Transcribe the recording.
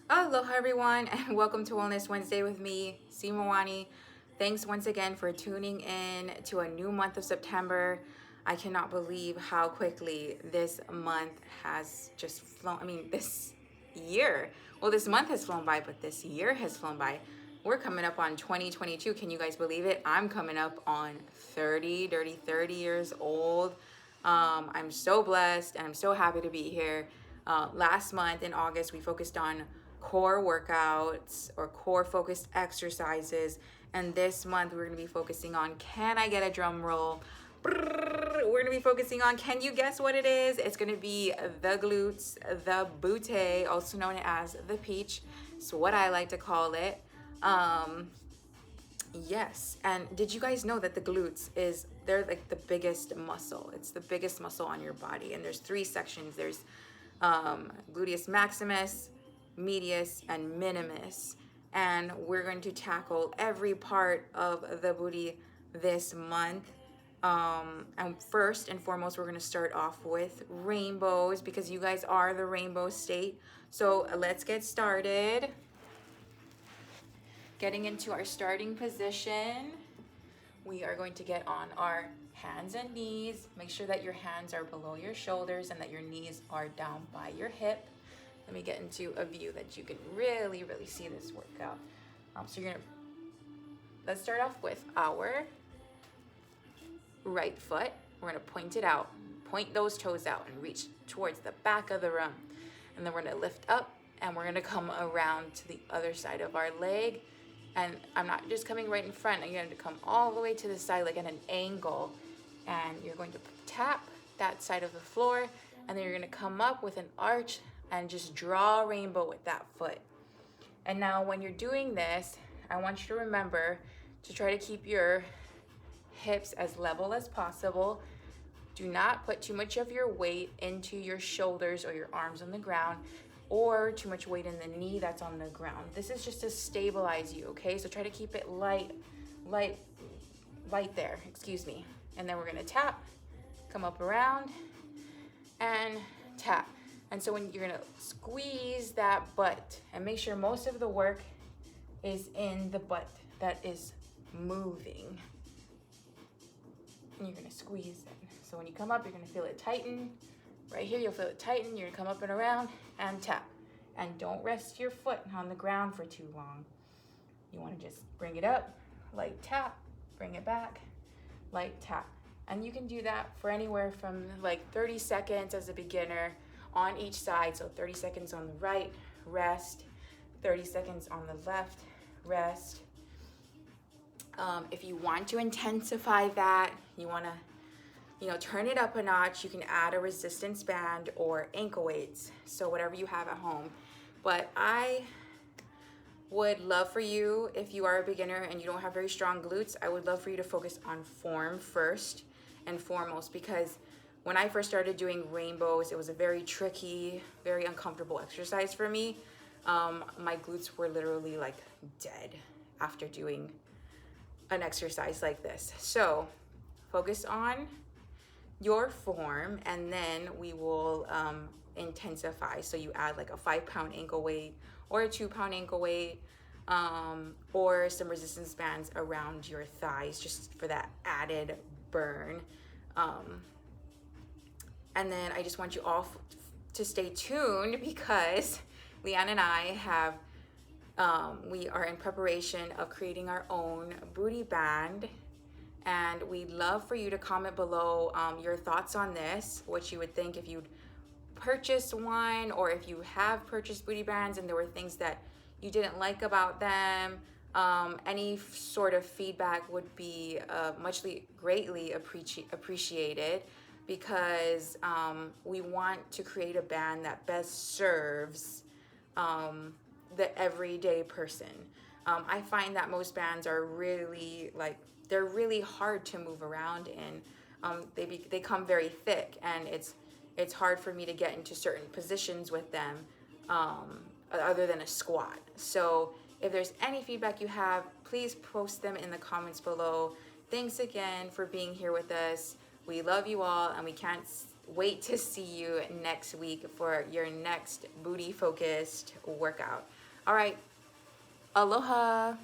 Aloha everyone and welcome to Wellness Wednesday with me, Simawani. Thanks once again for tuning in to a new month of September. I cannot believe how quickly this month has just flown. This year. Well, this month has flown by, but this year has flown by. We're coming up on 2022. Can you guys believe it? I'm coming up on 30, dirty 30 years old. I'm so blessed and I'm so happy to be here. Last month in August, we focused on core workouts or core focused exercises. And this month, we're going to be focusing on, can I get a drum roll? We're going to be focusing on, can you guess what it is? It's going to be the glutes, the butte, also known as the peach. It's what I like to call it. Yes, and did you guys know that the glutes they're like the biggest muscle. It's the biggest muscle on your body, and there's three sections. There's gluteus maximus, medius, and minimus. And we're going to tackle every part of the booty this month. And first and foremost, we're going to start off with rainbows because you guys are the rainbow state. So let's get started. Getting into our starting position, we are going to get on our hands and knees. Make sure that your hands are below your shoulders and that your knees are down by your hip. Let me get into a view that you can really see this workout. So let's start off with our right foot. We're gonna point it out, point those toes out and reach towards the back of the room. And then we're gonna lift up and we're gonna come around to the other side of our leg. And I'm not just coming right in front, I'm going to come all the way to the side like at an angle. And you're going to tap that side of the floor, and then you're going to come up with an arch and just draw a rainbow with that foot. And now when you're doing this, I want you to remember to try to keep your hips as level as possible. Do not put too much of your weight into your shoulders or your arms on the ground, or too much weight in the knee that's on the ground. This is just to stabilize you, okay? So try to keep it light there, excuse me. And then we're gonna tap, come up around, and tap. And so when you're gonna squeeze that butt, and make sure most of the work is in the butt that is moving. And you're gonna squeeze it. So when you come up, you're gonna feel it tighten. Right here, you'll feel it tighten. You're gonna come up and around and tap. And don't rest your foot on the ground for too long. You wanna just bring it up, light tap, bring it back, light tap. And you can do that for anywhere from like 30 seconds as a beginner on each side. So 30 seconds on the right, rest. 30 seconds on the left, rest. If you want to intensify that, you wanna turn it up a notch, you can add a resistance band or ankle weights, so whatever you have at home. But I would love for you, if you are a beginner and you don't have very strong glutes, I would love for you to focus on form first and foremost, because when I first started doing rainbows, it was a very tricky, very uncomfortable exercise for me. My glutes were literally like dead after doing an exercise like this. So focus on your form, and then we will intensify. So you add like a 5-pound ankle weight or a 2-pound ankle weight, or some resistance bands around your thighs just for that added burn. And then I just want you all to stay tuned, because Lee-Ann and I we are in preparation of creating our own booty band. And we'd love for you to comment below your thoughts on this, what you would think if you'd purchased one, or if you have purchased booty bands and there were things that you didn't like about them. Any sort of feedback would be greatly appreciated, because we want to create a band that best serves the everyday person. I find that most bands are really they're really hard to move around in. They come very thick, and it's hard for me to get into certain positions with them, other than a squat. So if there's any feedback you have, please post them in the comments below. Thanks again for being here with us. We love you all, and we can't wait to see you next week for your next booty focused workout. All right, aloha.